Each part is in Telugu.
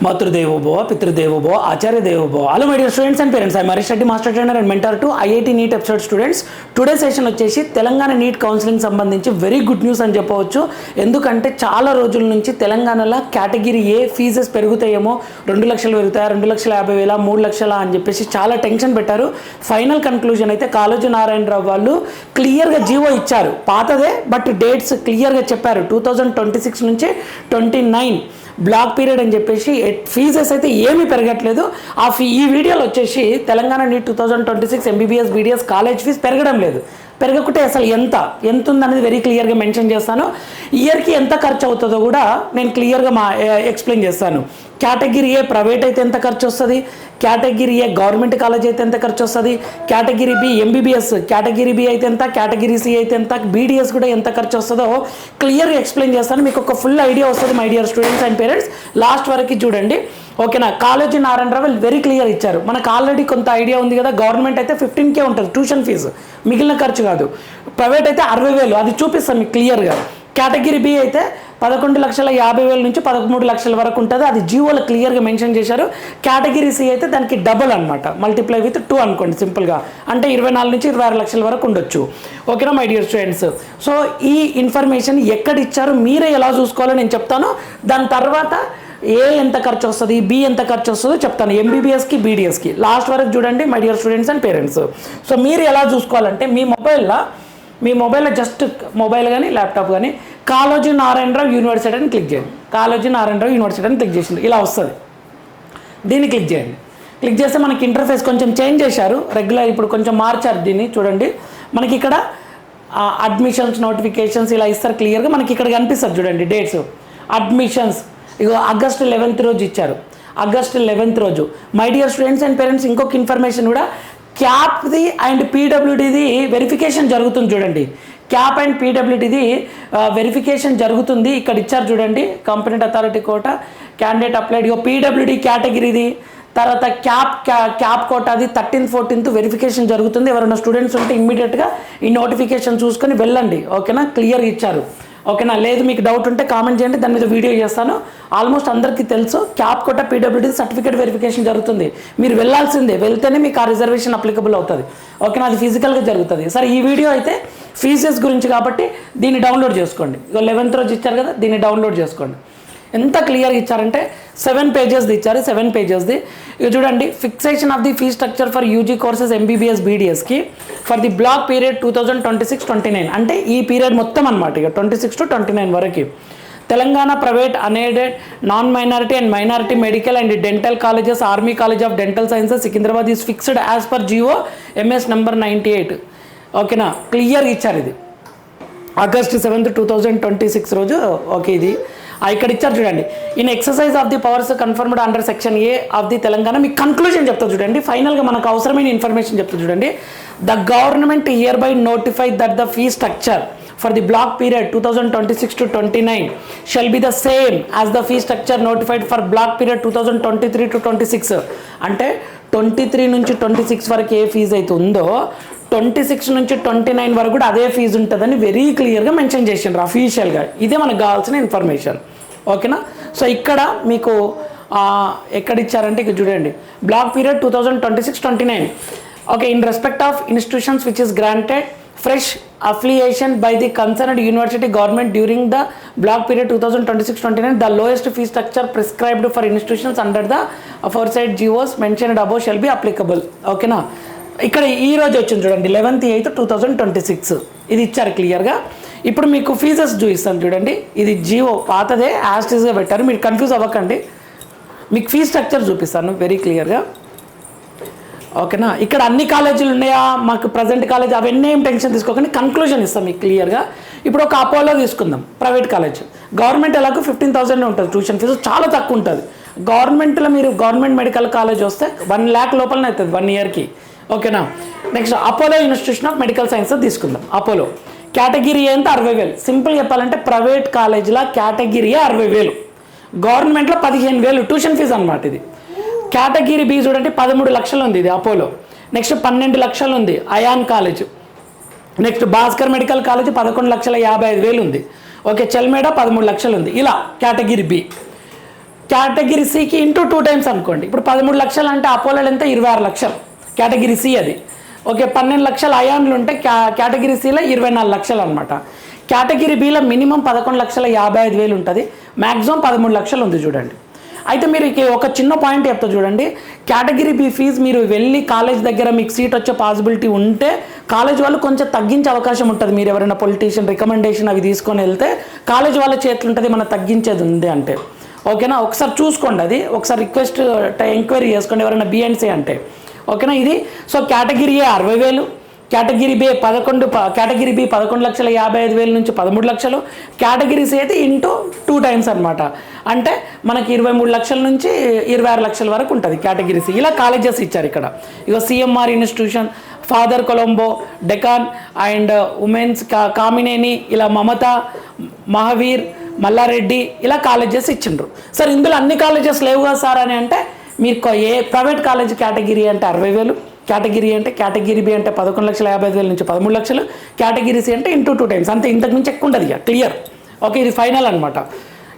Mathrudevo Bhava, Pitrudevo Bhava, Acharya Devo Bhava. Hello my dear students and parents. I am Harish Reddy, Master Trainer and Mentor to IIT NEET episode students. Today's session వచ్చేసి తెలంగాణ నీట్ కౌన్సిలింగ్ సంబంధించి వెరీ గుడ్ న్యూస్ అని చెప్పవచ్చు. ఎందుకంటే చాలా రోజుల నుంచి తెలంగాణలో కేటగిరీ ఏ ఫీజెస్ పెరుగుతాయేమో 2 లక్షలు పెరుగుతాయా 2,50,000 3 లక్షల అని చెప్పేసి చాలా టెన్షన్ పెట్టారు. ఫైనల్ కన్క్లూజన్ అయితే కాళోజీ నారాయణరావు వాళ్ళు క్లియర్గా జీవో ఇచ్చారు. పాతదే బట్ డేట్స్ క్లియర్గా చెప్పారు. 2026 నుంచి 29 బ్లాక్ పీరియడ్ అని చెప్పేసి ఫీజెస్ అయితే ఏమీ పెరగట్లేదు. ఈ వీడియోలో వచ్చేసి Telangana NEET 2026 MBBS BDS college fees పెరగడం లేదు. పెరగకుంటే అసలు ఎంత ఉందనేది వెరీ క్లియర్గా మెన్షన్ చేస్తాను. ఇయర్కి ఎంత ఖర్చు అవుతుందో కూడా నేను క్లియర్గా ఎక్స్ప్లెయిన్ చేస్తాను. కేటగిరీ ఏ ప్రైవేట్ అయితే ఎంత ఖర్చు వస్తుంది, కేటగిరీ ఏ గవర్నమెంట్ కాలేజ్ అయితే ఎంత ఖర్చు వస్తుంది, category B MBBS category B అయితే ఎంత, కేటగిరీ సి అయితే ఎంత, BDS కూడా ఎంత ఖర్చు వస్తుందో క్లియర్గా ఎక్స్ప్లెయిన్ చేస్తాను. మీకు ఒక ఫుల్ ఐడియా వస్తుంది my dear students and parents. Last వరకు చూడండి ఓకేనా. కాళోజీ నారాయణరావు వెరీ క్లియర్ ఇచ్చారు. మనకు ఆల్రెడీ కొంత ఐడియా ఉంది కదా. గవర్నమెంట్ అయితే 15K ఉంటుంది ట్యూషన్ ఫీజు, మిగిలిన ఖర్చు కాదు. ప్రైవేట్ అయితే 60,000, అది చూపిస్తాను మీకు క్లియర్గా. కేటగిరీ బి అయితే 11,50,000 నుంచి 13 లక్షల వరకు ఉంటుంది. అది జియోలో క్లియర్గా మెన్షన్ చేశారు. కేటగిరీ సి అయితే దానికి డబుల్ అనమాట, మల్టిప్లై విత్ 2 అనుకోండి సింపుల్గా. అంటే 24 నుంచి 26 లక్షల వరకు ఉండొచ్చు. ఓకేనా మై డియర్ స్టూడెంట్స్. సో ఈ ఇన్ఫర్మేషన్ ఎక్కడ ఇచ్చారు మీరే ఎలా చూసుకోవాలో నేను చెప్తాను. దాని తర్వాత ఏ ఎంత ఖర్చు వస్తుంది, బి ఎంత ఖర్చు వస్తుందో చెప్తాను. MBBSకి BDSకి లాస్ట్ వరకు చూడండి my dear students and parents. So మీరు ఎలా చూసుకోవాలంటే మీ మొబైల్లో జస్ట్ మొబైల్ కానీ ల్యాప్టాప్ కానీ కాళోజీ నారాయణరావు యూనివర్సిటీ అని క్లిక్ చేయండి. కాళోజీ నారాయణరావు యూనివర్సిటీ అని క్లిక్ చేసింది, ఇలా వస్తుంది. దీన్ని క్లిక్ చేయండి. క్లిక్ చేస్తే మనకి ఇంటర్ఫేస్ కొంచెం చేంజ్ చేశారు. రెగ్యులర్ ఇప్పుడు కొంచెం మార్చారు దీన్ని. చూడండి మనకి ఇక్కడ అడ్మిషన్స్ నోటిఫికేషన్స్ ఇలా ఇస్తారు క్లియర్గా. మనకి ఇక్కడ కనిపిస్తుంది చూడండి డేట్స్. అడ్మిషన్స్ ఇగో August 11th రోజు ఇచ్చారు. August 11th రోజు. My dear students and parents ఇంకొక ఇన్ఫర్మేషన్ కూడా, క్యాప్ది అండ్ PWDది వెరిఫికేషన్ జరుగుతుంది చూడండి. క్యాప్ అండ్ PWDది వెరిఫికేషన్ జరుగుతుంది. ఇక్కడ ఇచ్చారు చూడండి. Competent authority quota candidate applied. ఇగో PWD కేటగిరీది, తర్వాత క్యాప్ కోటాది 13th 14th వెరిఫికేషన్ జరుగుతుంది. ఎవరైనా స్టూడెంట్స్ ఉంటే ఇమ్మీడియట్గా ఈ నోటిఫికేషన్ చూసుకొని వెళ్ళండి. ఓకేనా, క్లియర్గా ఇచ్చారు. ఓకేనా, లేదు మీకు డౌట్ ఉంటే కామెంట్ చేయండి, దాని మీద వీడియో చేస్తాను. ఆల్మోస్ట్ అందరికీ తెలుసు CAP quota PWD certificate verification జరుగుతుంది. మీరు వెళ్ళాల్సిందే, వెళ్తేనే మీకు ఆ రిజర్వేషన్ అప్లికబుల్ అవుతుంది. ఓకేనా, అది ఫిజికల్గా జరుగుతుంది. సరే ఈ వీడియో అయితే ఫీజెస్ గురించి కాబట్టి దీన్ని డౌన్లోడ్ చేసుకోండి. 11th రోజు ఇచ్చారు కదా, దీన్ని డౌన్లోడ్ చేసుకోండి. ఎంత క్లియర్గా ఇచ్చారంటే 7 పేజెస్ది ఇచ్చారు. 7 పేజెస్ది ఇక చూడండి. Fixation of the fee structure for UG courses MBBS BDSకి ఫర్ ది బ్లాక్ పీరియడ్ 2026-29 అంటే ఈ పీరియడ్ మొత్తం అనమాట. ఇక 26 to 29 వరకు Telangana private unaided non minority and minority medical and dental colleges army college of dental sciences Secunderabad is fixed as per GO MS number 98. ఓకేనా, క్లియర్గా ఇచ్చారు. ఇది August 7th 2026 రోజు. ఓకే, ఇది ఇక్కడ ఇచ్చారు చూడండి. In exercise of the powers confirmed under section A of the Telangana. మీకు కన్క్లూజన్ చెప్తా చూడండి. ఫైనల్గా మనకు అవసరమైన ఇన్ఫర్మేషన్ చెప్తా చూడండి. The government hereby notify that the fee structure for the block period 2026 to 29 shall be the same as the fee structure notified for block period 2023 to 26. అంటే 23 నుంచి 26 వరకు ఏ ఫీజు అయితే ఉందో 26 నుంచి 29 వరకు కూడా అదే ఫీజు ఉంటుందని వెరీ క్లియర్గా మెన్షన్ చేసిండ్రు అఫీషియల్గా. ఇదే మనకు కావాల్సిన ఇన్ఫర్మేషన్. ఓకేనా, సో ఇక్కడ మీకు ఎక్కడ ఇచ్చారంటే ఇక్కడ చూడండి. Block period 2026-29. Okay, in respect of institutions which is granted fresh affiliation by the concerned university government during the block period 2026-29 the lowest fee structure prescribed for institutions under the aforesaid GOs mentioned above shall be applicable. ఓకేనా, ఇక్కడ ఈ రోజు వచ్చింది చూడండి 11th 8th 2026 ఇది ఇచ్చారు క్లియర్గా. ఇప్పుడు మీకు ఫీజెస్ చూపిస్తాను చూడండి. ఇది జియో పాతదే యాస్టీస్గా పెట్టారు, మీరు కన్ఫ్యూజ్ అవ్వకండి. మీకు ఫీ స్ట్రక్చర్ చూపిస్తాను వెరీ క్లియర్గా. ఓకేనా, ఇక్కడ అన్ని కాలేజీలు ఉన్నాయా, మాకు ప్రజెంట్ కాలేజ్ అవన్నీ ఏం టెన్షన్ తీసుకోకండి, కన్క్లూజన్ ఇస్తాం మీకు క్లియర్గా. ఇప్పుడు ఒక అపోలో తీసుకుందాం, ప్రైవేట్ కాలేజ్. గవర్నమెంట్ ఎలాగో 15,000 ఉంటుంది ట్యూషన్ ఫీజు, చాలా తక్కువ ఉంటుంది. గవర్నమెంట్లో మీరు గవర్నమెంట్ మెడికల్ కాలేజ్ వస్తే 1 lakh లోపలనే అవుతుంది 1 yearకి. ఓకేనా, next Apollo institution of medical science తీసుకుందాం. అపోలో కేటగిరీ ఎంత 60,000. సింపుల్ చెప్పాలంటే ప్రైవేట్ కాలేజీలో కేటగిరీ 60,000, గవర్నమెంట్లో 15,000 ట్యూషన్ ఫీజు అనమాట. ఇది కేటగిరీ బి చూడండి 13 లక్షలు ఉంది ఇది అపోలో. నెక్స్ట్ 12 లక్షలు ఉంది Ayaan college. Next Bhaskar medical college 11,55,000 ఉంది. ఓకే, చెల్మేడ 13 లక్షలు ఉంది. ఇలా కేటగిరీ బి. కేటగిరీ సికి ఇంటూ 2 టైమ్స్ అనుకోండి. ఇప్పుడు 13 లక్షలు అంటే అపోలోలో ఎంత 26 లక్షలు కేటగిరీ సి అది. ఓకే, 12 లక్షల అయాన్లు ఉంటే కేటగిరీ సిలో 24 లక్షలు అనమాట. కేటగిరీ బిలో మినిమం 11,55,000 ఉంటుంది, మ్యాక్సిమం 13 లక్షలు ఉంది చూడండి. అయితే మీరు ఒక చిన్న పాయింట్ చెప్తా చూడండి. కేటగిరీ బి ఫీజు మీరు వెళ్ళి కాలేజ్ దగ్గర మీకు సీట్ వచ్చే పాసిబిలిటీ ఉంటే కాలేజ్ వాళ్ళు కొంచెం తగ్గించే అవకాశం ఉంటుంది. మీరు ఎవరైనా పొలిటీషియన్ రికమెండేషన్ అవి తీసుకొని వెళ్తే కాలేజ్ వాళ్ళ చేతులు ఉంటుంది మనం తగ్గించేది ఉంది అంటే. ఓకేనా, ఒకసారి చూసుకోండి, అది ఒకసారి రిక్వెస్ట్ ఎంక్వైరీ చేసుకోండి ఎవరైనా బిఎన్సీ అంటే. ఓకేనా, ఇది so category A 60,000, category B 11,55,000 నుంచి 13 లక్షలు, కేటగిరీ సి అయితే ఇంటూ 2 టైమ్స్ అనమాట. అంటే మనకి 23 లక్షల నుంచి 26 లక్షల వరకు ఉంటుంది కేటగిరీ సి. ఇలా కాలేజెస్ ఇచ్చారు ఇక్కడ. ఇక CMR institution, Father Colombo, Deccan and women's Kamineni, ఇలా మమత, మహావీర్, మల్లారెడ్డి, ఇలా కాలేజెస్ ఇచ్చిండ్రు. సార్ ఇందులో అన్ని కాలేజెస్ లేవు కదా సార్ అని అంటే, మీరు ఏ ప్రైవేట్ కాలేజ్ కేటగిరీ అంటే 60,000, కేటగిరీ అంటే కేటగిరీ బి అంటే 11,55,000 నుంచి 13 లక్షలు, కేటగిరీ సి అంటే ఇంటూ 2 టైమ్స్ అంతే, ఇంతకు మించి ఎక్కువ ఉండదు. ఇక క్లియర్. ఓకే, ఇది ఫైనల్ అనమాట.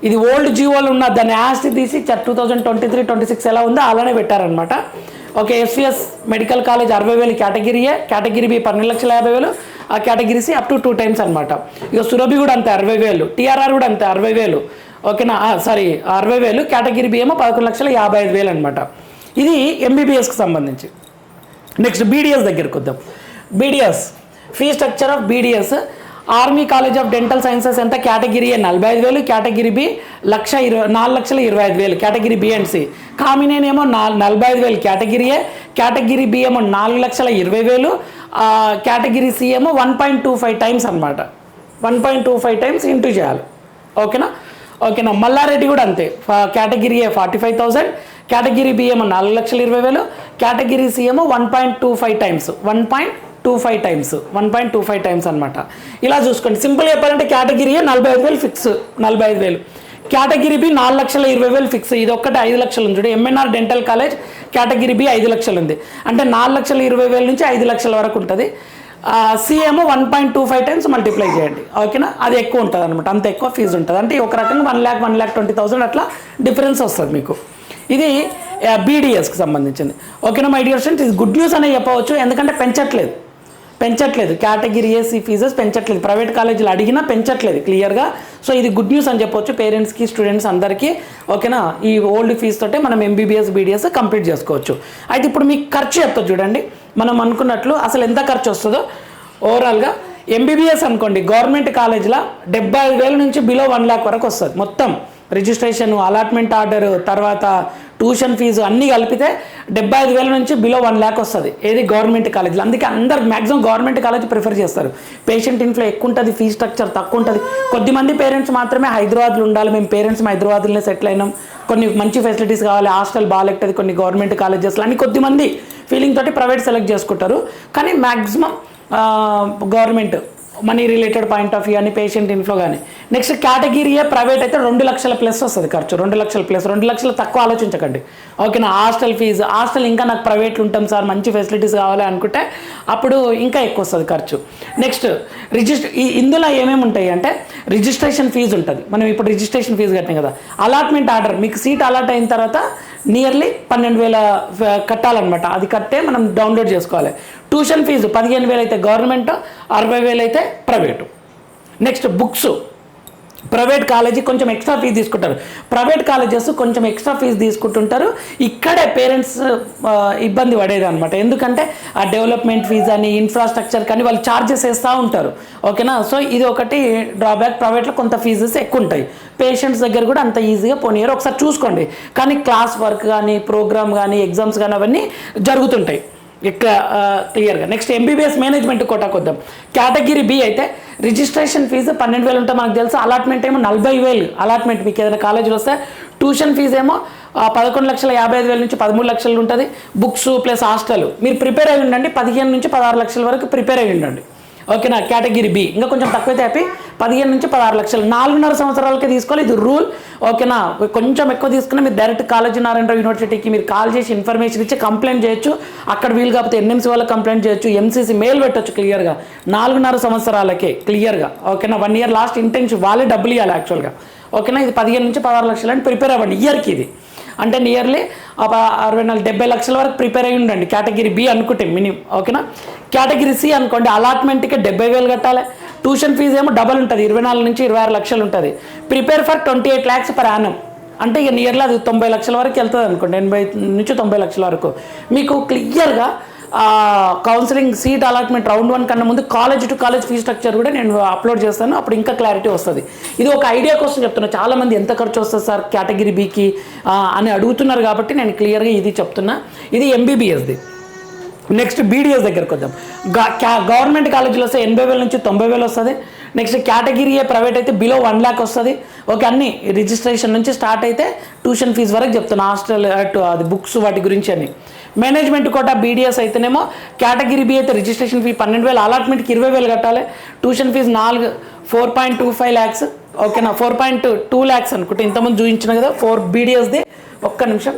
ఇది ఓల్డ్ జీవోలు ఉన్న దాన్ని యాస్టి తీసి 2023-26 ఎలా ఉందో అలానే పెట్టారనమాట. Okay, SVS medical college 60,000 category A, category B 12,50,000, ఆ category C up to 2 times అనమాట. ఇక సురభి కూడా అంతే 60,000, టీఆర్ఆర్ కూడా అంతే 60,000. ఓకేనా, సారీ 60,000, కేటగిరీ బి ఏమో 11,55,000 అనమాట. ఇది ఎంబీబీఎస్కి సంబంధించి. నెక్స్ట్ బీడిఎస్ దగ్గరికి వద్దాం. BDS fee structure of BDS. Army college of dental sciences ఎంత? Category A 45,000, category B 4,25,000 category B and C. Kamineni ఏమో 45,000 కేటగిరీ ఏ, కేటగిరీ బి ఏమో 4,20,000, కేటగిరీ సి ఏమో 1.25 టైమ్స్ అనమాట. 1.25 టైమ్స్ ఇంటూ చేయాలి. ఓకేనా. మల్లారెడ్డి కూడా అంతే, కేటగిరీ ఏ 45,000, కేటగిరీ బి ఏమో 4,20,000, కేటగిరీ సి ఏమో 1.25 టైమ్స్ 1.25 టైమ్స్ అనమాట. ఇలా చూసుకోండి. సింపుల్ చెప్పాలంటే category A 45,000 fix, 45,000. Category B 4,20,000 fix. ఇది ఒక్కటి 5 లక్షలు ఉంది చూడు. MNR dental college category B 5 లక్షలు ఉంది అంటే 4,20,000 నుంచి 5 లక్షల వరకు ఉంటుంది. సి ఏమో 1.25 టైమ్స్ మల్టిప్లై చేయండి. ఓకేనా, అది ఎక్కువ ఉంటుంది అనమాట, అంత ఎక్కువ ఫీజు ఉంటుంది. అంటే ఒక రకంగా 1,20,000 అట్లా డిఫరెన్స్ వస్తుంది మీకు. ఇది బీడిఎస్కి సంబంధించింది. ఓకేనా మై డియర్ స్టూడెంట్స్, ఇది గుడ్ న్యూస్ అనే చెప్పవచ్చు. ఎందుకంటే పెంచట్లేదు కేటగిరీ ఏసీ ఫీజెస్ పెంచట్లేదు. ప్రైవేట్ కాలేజీలు అడిగినా పెంచట్లేదు క్లియర్గా. సో ఇది గుడ్ న్యూస్ అని చెప్పవచ్చు పేరెంట్స్కి, స్టూడెంట్స్ అందరికీ. ఓకేనా, ఈ ఓల్డ్ ఫీజు తోటే మనం ఎంబీబీఎస్ బీడిఎస్ కంప్లీట్ చేసుకోవచ్చు. అయితే ఇప్పుడు మీకు ఖర్చు చెప్తా చూడండి. మనం అనుకున్నట్లు అసలు ఎంత ఖర్చు వస్తుందో ఓవరాల్గా. ఎంబీబీఎస్ అనుకోండి గవర్నమెంట్ కాలేజీలో 75,000 నుంచి బిలో 1 lakh వరకు వస్తుంది. మొత్తం రిజిస్ట్రేషన్, అలాట్మెంట్ ఆర్డర్, తర్వాత ట్యూషన్ ఫీజు అన్నీ కలిపితే 75,000 నుంచి బిలో 1 lakh వస్తుంది. ఏది గవర్నమెంట్ కాలేజీలో. అందుకే అందరు మ్యాక్సిమం గవర్నమెంట్ కాలేజ్ ప్రిఫర్ చేస్తారు. పేషెంట్ ఇన్ఫ్లో ఎక్కువ ఉంటుంది, ఫీ స్ట్రక్చర్ తక్కువ ఉంటుంది. కొద్దిమంది పేరెంట్స్ మాత్రమే హైదరాబాద్లో ఉండాలి, మేము పేరెంట్స్ హైదరాబాద్లోనే సెటిల్ అయినాం, కొన్ని మంచి ఫెసిలిటీస్ కావాలి, హాస్టల్ బాగాలేస్తుంది కొన్ని గవర్నమెంట్ కాలేజెస్లో అని కొద్దిమంది ఫీలింగ్ తోటి ప్రైవేట్ సెలెక్ట్ చేసుకుంటారు. కానీ maximum government money related point of view అని, పేషెంట్ ఇన్ఫ్లో కానీ. నెక్స్ట్ కేటగిరీ ఏ ప్రైవేట్ అయితే 2 లక్షల ప్లస్ వస్తుంది ఖర్చు. 2 లక్షల ప్లస్, 2 లక్షలు తక్కువ ఆలోచించకండి. ఓకేనా. హాస్టల్ ఫీజు, హాస్టల్ ఇంకా నాకు ప్రైవేట్లు ఉంటాం సార్, మంచి ఫెసిలిటీస్ కావాలి అనుకుంటే అప్పుడు ఇంకా ఎక్కువ వస్తుంది ఖర్చు. నెక్స్ట్ ఇందులో ఏమేమి ఉంటాయి అంటే రిజిస్ట్రేషన్ ఫీజు ఉంటుంది. మనం ఇప్పుడు రిజిస్ట్రేషన్ ఫీజు కట్టాం కదా. అలాట్మెంట్ ఆర్డర్, మీకు సీట్ అలాట్ అయిన తర్వాత నియర్లీ 12,000 కట్టాలన్నమాట. అది కట్టే మనం డౌన్లోడ్ చేసుకోవాలి. ట్యూషన్ ఫీజు 15,000 అయితే గవర్నమెంట్, 60,000 అయితే private. Next books, private college కొంచెం ఎక్స్ట్రా ఫీజు తీసుకుంటారు. ప్రైవేట్ కాలేజెస్ కొంచెం ఎక్స్ట్రా ఫీజు తీసుకుంటుంటారు. ఇక్కడే పేరెంట్స్ ఇబ్బంది పడేది అనమాట. ఎందుకంటే ఆ డెవలప్మెంట్ ఫీజు అని, ఇన్ఫ్రాస్ట్రక్చర్ కానీ వాళ్ళు ఛార్జెస్ వేస్తూ ఉంటారు. ఓకేనా. సో ఇది ఒకటి డ్రాబ్యాక్. ప్రైవేట్లో కొంత ఫీజెస్ ఎక్కువ ఉంటాయి. పేషెంట్స్ దగ్గర కూడా అంత ఈజీగా పోనీయరు, ఒకసారి చూసుకోండి. కానీ క్లాస్ వర్క్ కానీ, ప్రోగ్రామ్ కానీ, ఎగ్జామ్స్ కానీ అవన్నీ జరుగుతుంటాయి ఇక్కడ క్లియర్గా. నెక్స్ట్ ఎంబీబీఎస్ మేనేజ్మెంట్ కోటాకు వద్దాం. కేటగిరీ బి అయితే రిజిస్ట్రేషన్ ఫీజు 12,000 ఉంటే మనకు తెలుసు. అలాట్మెంట్ ఏమో 40,000 అలాట్మెంట్ మీకు ఏదైనా కాలేజీలో వస్తే. ట్యూషన్ ఫీజు ఏమో 11,55,000 నుంచి 13 లక్షలు ఉంటుంది. బుక్స్ ప్లస్ హాస్టల్ మీరు ప్రిపేర్ అయ్యి ఉండండి. 15 నుంచి 16 లక్షల వరకు ప్రిపేర్ అయ్యి ఉండండి. ఓకేనా. కేటగిరీ బి ఇంకా కొంచెం తక్కువైతే హ్యాపీ. 15 నుంచి 16 లక్షలు 4.5 సంవత్సరాలకే తీసుకోవాలి, ఇది రూల్. ఓకేనా, కొంచెం ఎక్కువ తీసుకున్నా మీరు డైరెక్ట్ కాలేజీ నారాయణరావు యూనివర్సిటీకి మీరు కాల్ చేసి ఇన్ఫర్మేషన్ ఇచ్చి కంప్లైంట్ చేయొచ్చు. అక్కడ వీలు కాకపోతే ఎన్ఎంసీ వాళ్ళకి కంప్లైంట్ చేయొచ్చు, ఎంసీసీ మెయిల్ పెట్టొచ్చు క్లియర్గా. 4.5 సంవత్సరాలకే క్లియర్గా. ఓకేనా, 1 ఇయర్ లాస్ట్ ఇంటర్న్షిప్ వాళ్ళే డబ్బులు ఇవ్వాలి యాక్చువల్గా. ఓకేనా, ఇది 15 నుంచి 16 లక్షలు అని ప్రిపేర్ అవ్వండి ఇయర్కి. ఇది అంటే నియర్లీ 60-70 లక్షల వరకు ప్రిపేర్ అయ్యి ఉండండి కేటగిరీ బి అనుకుంటే మినిమం. ఓకేనా, కేటగిరీ సి అనుకోండి, అలాట్మెంట్కి 70,000 కట్టాలి. ట్యూషన్ ఫీజు ఏమో డబల్ ఉంటుంది, 24 నుంచి 26 లక్షలు ఉంటుంది. Prepare for 28 lakhs per annum అంటే ఇక నియర్లీ అది 90 లక్షల వరకు వెళ్తుంది అనుకోండి, 80 నుంచి 90 లక్షల వరకు. మీకు క్లియర్గా కౌన్సిలింగ్ సీట్ అలాట్మెంట్ రౌండ్ 1 కన్నా ముందు college to college fee structure కూడా నేను అప్లోడ్ చేస్తాను, అప్పుడు ఇంకా క్లారిటీ వస్తుంది. ఇది ఒక ఐడియా కోసం చెప్తున్నా. చాలామంది ఎంత ఖర్చు వస్తుంది సార్ కేటగిరీ బీకి అని అడుగుతున్నారు కాబట్టి నేను క్లియర్గా ఇది చెప్తున్నా. ఇది ఎంబీబీఎస్ది. నెక్స్ట్ బీడీఎస్ దగ్గరకు వద్దాం. గవర్నమెంట్ కాలేజీలో వస్తే 80,000 నుంచి 90,000 వస్తుంది. నెక్స్ట్ కేటగిరీ ఏ ప్రైవేట్ అయితే బిలో 1 lakh వస్తుంది. ఓకే, అన్ని రిజిస్ట్రేషన్ నుంచి స్టార్ట్ అయితే ట్యూషన్ ఫీజు వరకు చెప్తాను, హాస్టల్ అది బుక్స్ వాటి గురించి అని. మేనేజ్మెంట్ కోటా బీడీఎస్ అయితేనేమో కేటగిరీ బి అయితే రిజిస్ట్రేషన్ ఫీ 12,000, అలాట్మెంట్కి 20,000 కట్టాలి. Tuition fees 4.25 lakhs. ఓకేనా, 4.2 lakhs అనుకుంటే ఇంతకుముందు చూపించిన కదా. బీడీఎస్ది ఒక్క నిమిషం,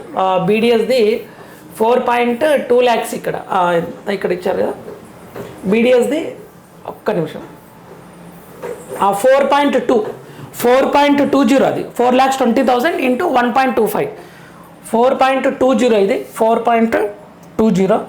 బీడీఎస్ది 4.2 lakhs ఇక్కడ ఇచ్చారు కదా. బీడీఎస్ది ఒక్క నిమిషం, 4.20 అది 4,20,000 ఇంటూ 1.25, 4.20 ఇది 4.20.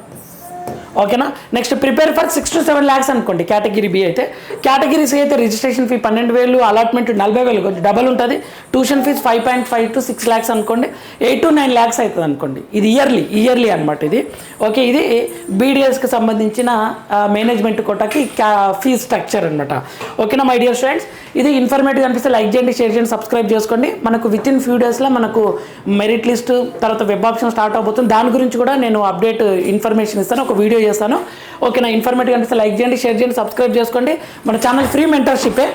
ఓకేనా, next prepare for 6 to 7 lakhs అనుకోండి కేటగిరీ బి అయితే. కేటగిరీ సి అయితే రిజిస్ట్రేషన్ ఫీ 12,000, అలాట్మెంట్ 40,000, కొంచెం డబల్ ఉంటుంది. ట్యూషన్ ఫీజ్ 5.5 to 6 lakhs అనుకోండి, 8 to 9 lakhs అవుతుంది అనుకోండి. ఇది ఇయర్లీ అనమాట ఇది. ఓకే, ఇది బీడీఎస్కి సంబంధించిన మేనేజ్మెంట్ కోటాకి ఫీజ్ స్ట్రక్చర్ అనమాట. ఓకేనా మై డియర్ స్టూడెంట్స్, ఇది ఇన్ఫర్మేటివ్ అనిపిస్తే లైక్ చేయండి, షేర్ చేయండి, సబ్స్క్రైబ్ చేసుకోండి. మనకు విత్ ఇన్ ఫ్యూ డేస్లో మనకు మెరిట్ లిస్ట్ తర్వాత వెబ్ ఆప్షన్ స్టార్ట్ అవబోతుంది. దాని గురించి కూడా నేను అప్డేట్ ఇన్ఫర్మేషన్ ఇస్తాను, ఒక వీడియో చేస్తాను. ఓకేనా, ఇన్ఫర్మేటివ్ అనిపిస్తే లైక్ చేయండి, షేర్ చేయండి, సబ్స్క్రైబ్ చేసుకోండి. మన ఛానల్ ఫ్రీ మెంటర్షిపే,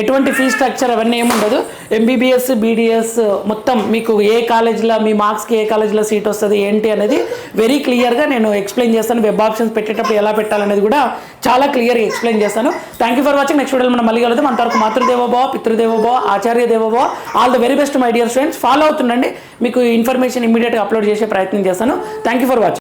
ఎటువంటి ఫీ స్ట్రక్చర్ అవన్నీ ఏముండదు. ఎంబీబీఎస్ బీడీఎస్ మొత్తం మీకు ఏ కాలేజ్లో మీ మార్క్స్కి ఏ కాలేజ్లో సీట్ వస్తుంది ఏంటి అనేది వెరీ క్లియర్గా నేను ఎక్స్ప్లెయిన్ చేస్తాను. వెబ్ ఆప్షన్స్ పెట్టేటప్పుడు ఎలా పెట్టాలనేది కూడా చాలా క్లియర్గా ఎక్స్ప్లెయిన్ చేస్తాను. Thank you for watching. Next వీడియోలో మనం మళ్ళీ కలుద్దాం. అంతవరకు మాతృదేవోభవ, పితృదేవోభవ, ఆచార్య దేవోభవ. All the very best my dear students. Follow అవుతుండండి, మీకు ఇన్ఫర్మేషన్ ఇమీడియట్గా అప్లోడ్ చేసే ప్రయత్నం చేస్తాను. Thank you for watching.